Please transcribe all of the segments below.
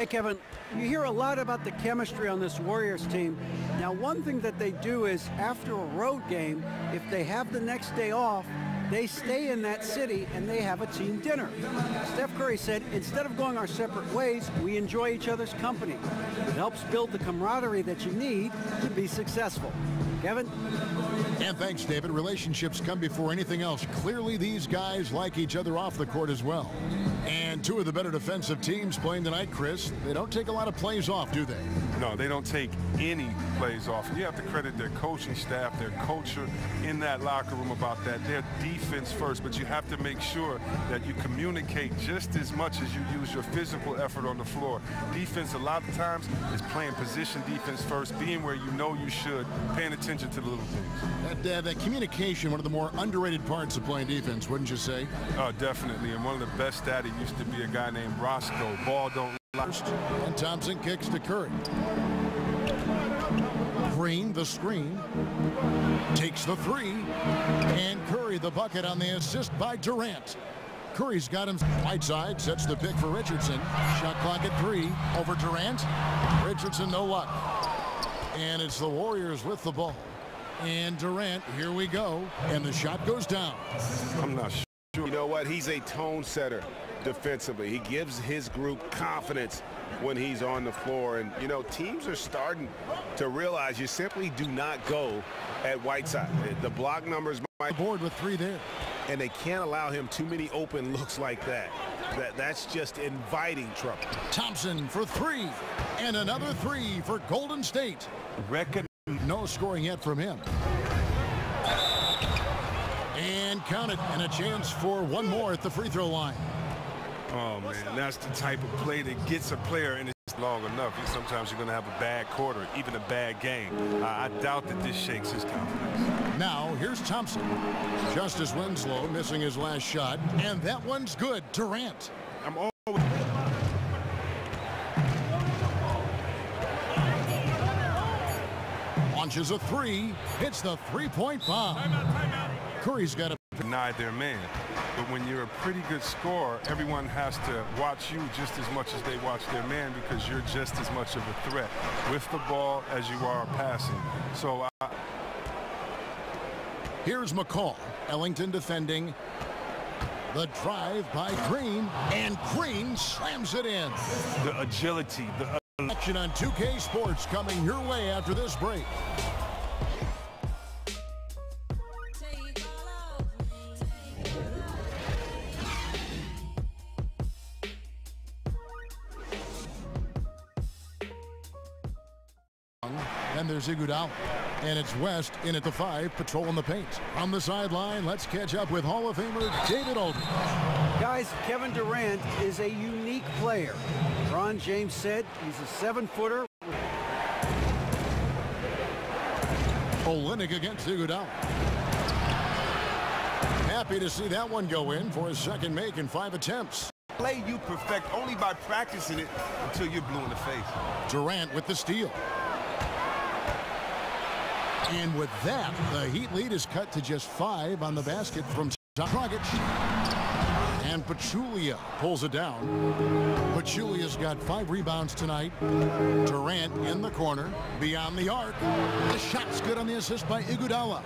Hey, Kevin, you hear a lot about the chemistry on this Warriors team. Now, one thing that they do is after a road game, if they have the next day off, they stay in that city and they have a team dinner. Steph Curry said, instead of going our separate ways, we enjoy each other's company. It helps build the camaraderie that you need to be successful. Kevin? And thanks, David. Relationships come before anything else. Clearly, these guys like each other off the court as well. And two of the better defensive teams playing tonight, Chris, they don't take a lot of plays off, do they? No, they don't take any plays off. And you have to credit their coaching staff, their culture in that locker room about that. Their defense first, but you have to make sure that you communicate just as much as you use your physical effort on the floor. Defense, a lot of times, is playing position defense first, being where you know you should, paying attention to the little things. That communication, one of the more underrated parts of playing defense, wouldn't you say? Oh, definitely. And one of the best at it used to be a guy named Roscoe. Ball don't lie. And Thompson kicks to Curry. Green, the screen, takes the three, and Curry the bucket on the assist by Durant. Curry's got him right side, sets the pick for Richardson. Shot clock at 3 over Durant. Richardson, no luck. And it's the Warriors with the ball. And Durant, here we go, and the shot goes down. I'm not sure. You know what? He's a tone setter defensively. He gives his group confidence when he's on the floor. And, you know, teams are starting to realize you simply do not go at Whiteside. The block numbers might board with 3 there. And they can't allow him too many open looks like that. That's just inviting trouble. Thompson for 3. And another 3 for Golden State. No scoring yet from him. And count it, and a chance for one more at the free throw line. Oh, man, that's the type of play that gets a player in it's long enough. Sometimes you're going to have a bad quarter, even a bad game. I doubt that this shakes his confidence. Now, here's Thompson. Justice Winslow missing his last shot, and that one's good. Durant. I'm always... Launches a 3, hits the three-point bomb. Curry's got to deny their man. But when you're a pretty good scorer, everyone has to watch you just as much as they watch their man because you're just as much of a threat with the ball as you are passing. So here's McCall. Ellington defending. The drive by Green, and Green slams it in. The agility, the action on 2K Sports coming your way after this break. And there's Iguodala. And it's West in at the 5, patrolling the paint. On the sideline, let's catch up with Hall of Famer David Aldridge. Guys, Kevin Durant is a unique player. Ron James said he's a 7-footer. Olynyk against Iguodala. Happy to see that one go in for his second make in 5 attempts. Play you perfect only by practicing it until you're blue in the face. Durant with the steal. And with that, the Heat lead is cut to just 5 on the basket from Dragic. And Pachulia pulls it down. Pachulia's got 5 rebounds tonight. Durant in the corner, beyond the arc. The shot's good on the assist by Iguodala.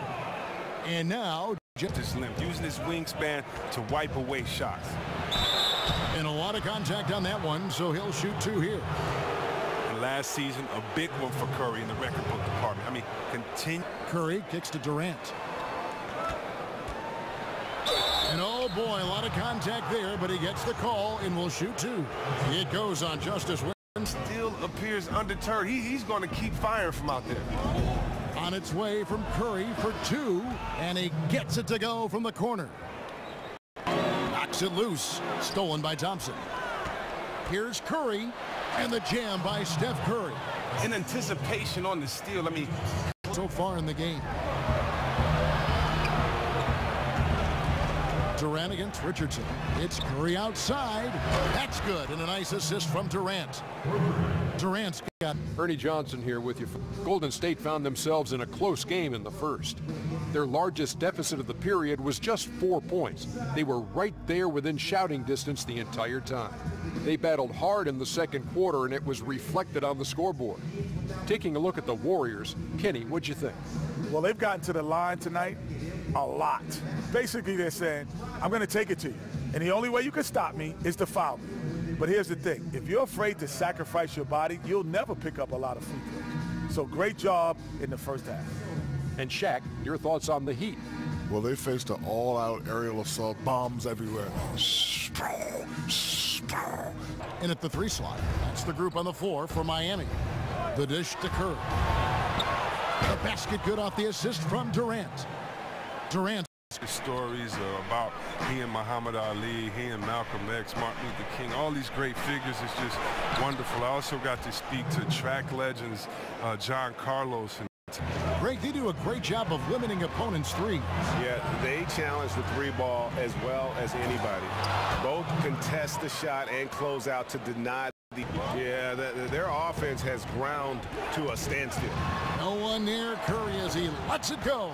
And now, just using his wingspan to wipe away shots. And a lot of contact on that one, so he'll shoot 2 here. Last season, a big one for Curry in the record book department. I mean, continue. Curry kicks to Durant. And oh boy, a lot of contact there, but he gets the call and will shoot 2. It goes on Justice Winslow. Still appears undeterred. He's going to keep firing from out there. On its way from Curry for 2, and he gets it to go from the corner. Knocks it loose, stolen by Thompson. Here's Curry. And the jam by Steph Curry. In anticipation on the steal, I mean, so far in the game. Durant against Richardson. It's Curry outside. That's good. And a nice assist from Durant. Durant's got... Ernie Johnson here with you. Golden State found themselves in a close game in the first. Their largest deficit of the period was just 4 points. They were right there within shouting distance the entire time. They battled hard in the second quarter, and it was reflected on the scoreboard. Taking a look at the Warriors, Kenny, what'd you think? Well, they've gotten to the line tonight a lot. Basically, they're saying, I'm going to take it to you, and the only way you can stop me is to foul me. But here's the thing. If you're afraid to sacrifice your body, you'll never pick up a lot of free throws. So great job in the first half. And Shaq, your thoughts on the Heat? Well, they faced an all-out aerial assault, bombs everywhere. And at the 3 slot, that's the group on the floor for Miami. The dish to Curry. The basket good off the assist from Durant. Durant. The stories about he and Muhammad Ali, he and Malcolm X, Martin Luther King, all these great figures is just wonderful. I also got to speak to track legends, John Carlos. Greg, they do a great job of limiting opponents' threes. Yeah, they challenge the 3-ball as well as anybody. Both contest the shot and close out to deny the... Yeah, their offense has ground to a standstill. No one near Curry as he lets it go.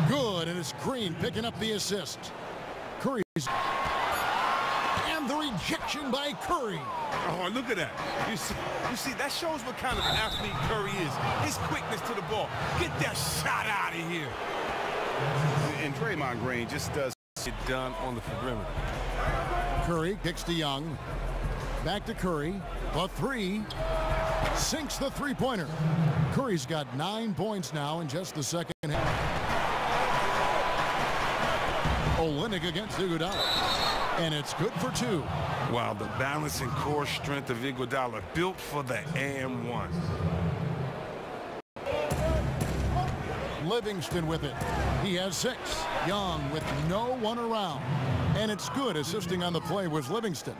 Good, and it's Green picking up the assist. Curry's... And the rejection by Curry. Oh, look at that. You see, that shows what kind of an athlete Curry is. His quickness to the ball. Get that shot out of here. And Draymond Green just does it done on the perimeter. Curry kicks to Young. Back to Curry. The 3. Sinks the 3-pointer. Curry's got 9 points now in just the second half. Olynyk against Iguodala. And it's good for 2. Wow, the balance and core strength of Iguodala built for the and one. Livingston with it. He has 6. Young with no one around. And it's good. Assisting on the play was Livingston.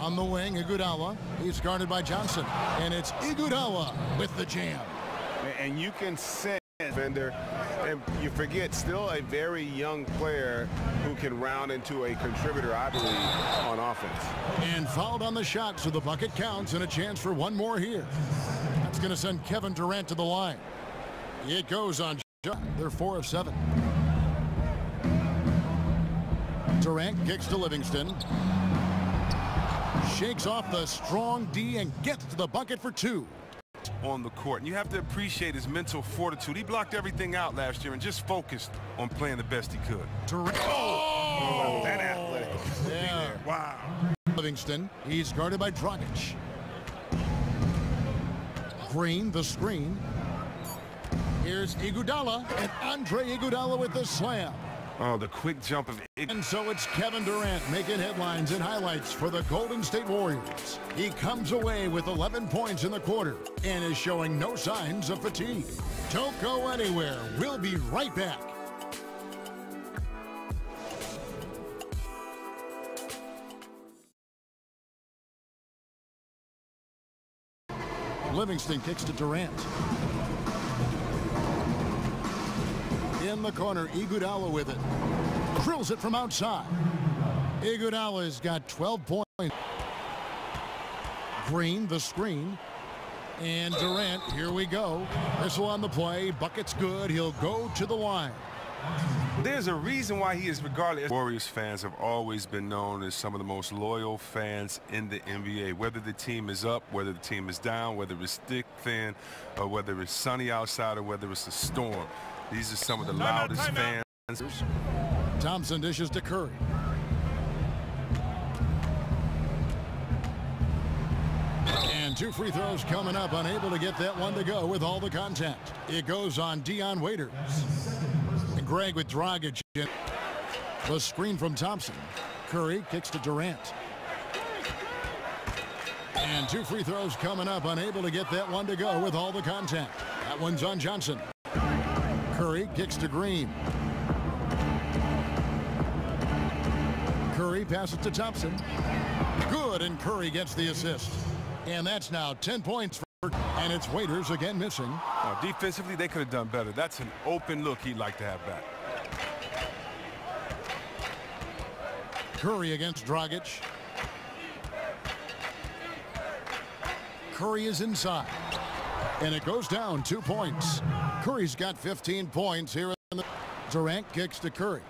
On the wing, Iguodala. He's guarded by Johnson. And it's Iguodala with the jam. And you can sense, defender, and you forget, still a very young player who can round into a contributor, I believe, on offense. And fouled on the shot, so the bucket counts, and a chance for one more here. That's going to send Kevin Durant to the line. It goes on shot. They're 4 of 7. Durant kicks to Livingston. Shakes off the strong D and gets to the bucket for 2. On the court, and you have to appreciate his mental fortitude. He blocked everything out last year and just focused on playing the best he could. Durant. Oh, that athletic. Yeah. Wow. Livingston, he's guarded by Dragic. Green, the screen. Here's Iguodala, and Andre Iguodala with the slam. Oh, the quick jump of And so it's Kevin Durant making headlines and highlights for the Golden State Warriors. He comes away with 11 points in the quarter and is showing no signs of fatigue. Don't go anywhere. We'll be right back. Livingston kicks to Durant. In the corner, Iguodala with it. Drills it from outside. Iguodala's got 12 points. Green, the screen. And Durant, here we go. Missile on the play. Bucket's good. He'll go to the line. There's a reason why he is regarded as Warriors fans have always been known as some of the most loyal fans in the NBA. Whether the team is up, whether the team is down, whether it's thick, thin, or whether it's sunny outside, or whether it's a storm. These are some of the loudest fans. Thompson dishes to Curry. And 2 free throws coming up. Unable to get that one to go with all the contact. It goes on Dion Waiters. And Greg with Dragic. The screen from Thompson. Curry kicks to Durant. And 2 free throws coming up. Unable to get that one to go with all the contact. That one's on Johnson. Curry kicks to Green. Curry passes to Thompson. Good, and Curry gets the assist. And that's now 10 points for, and it's Waiters again missing. Defensively, they could have done better. That's an open look he'd like to have back. Curry against Dragic. Curry is inside. And it goes down 2 points. Curry's got 15 points here in the... Durant kicks to Curry.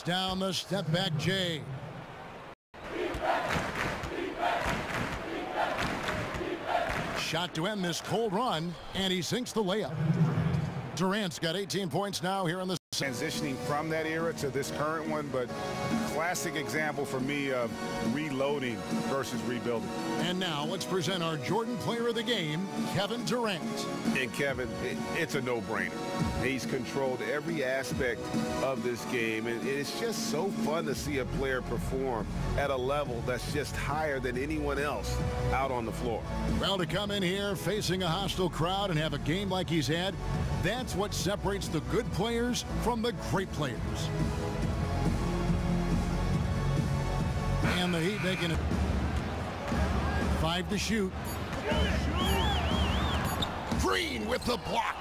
Knocks down the step back J. Shot to end this cold run, and he sinks the layup. Durant's got 18 points now here in the transitioning from that era to this current one, but classic example for me of reloading versus rebuilding. And now let's present our Jordan Player of the Game, Kevin Durant. And Kevin, it's a no-brainer. He's controlled every aspect of this game, and it's just so fun to see a player perform at a level that's just higher than anyone else out on the floor. Well, to come in here facing a hostile crowd and have a game like he's had, that's what separates the good players from the great players. And the Heat making it 5 to shoot. Green with the block.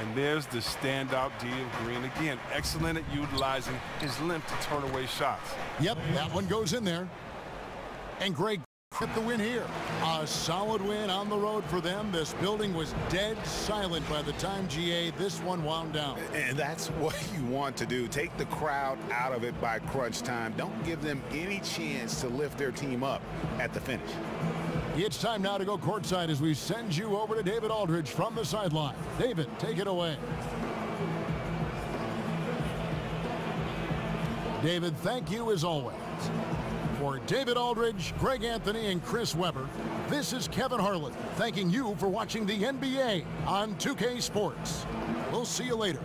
And there's the standout D of Green. Again, excellent at utilizing his length to turn away shots. Yep, that one goes in there. And Greg get the win here. A solid win on the road for them. This building was dead silent by the time this one wound down. And that's what you want to do. Take the crowd out of it by crunch time. Don't give them any chance to lift their team up at the finish. It's time now to go courtside as we send you over to David Aldridge from the sideline. David, take it away. David, thank you as always. For David Aldridge, Greg Anthony, and Chris Webber, this is Kevin Harlan thanking you for watching the NBA on 2K Sports. We'll see you later.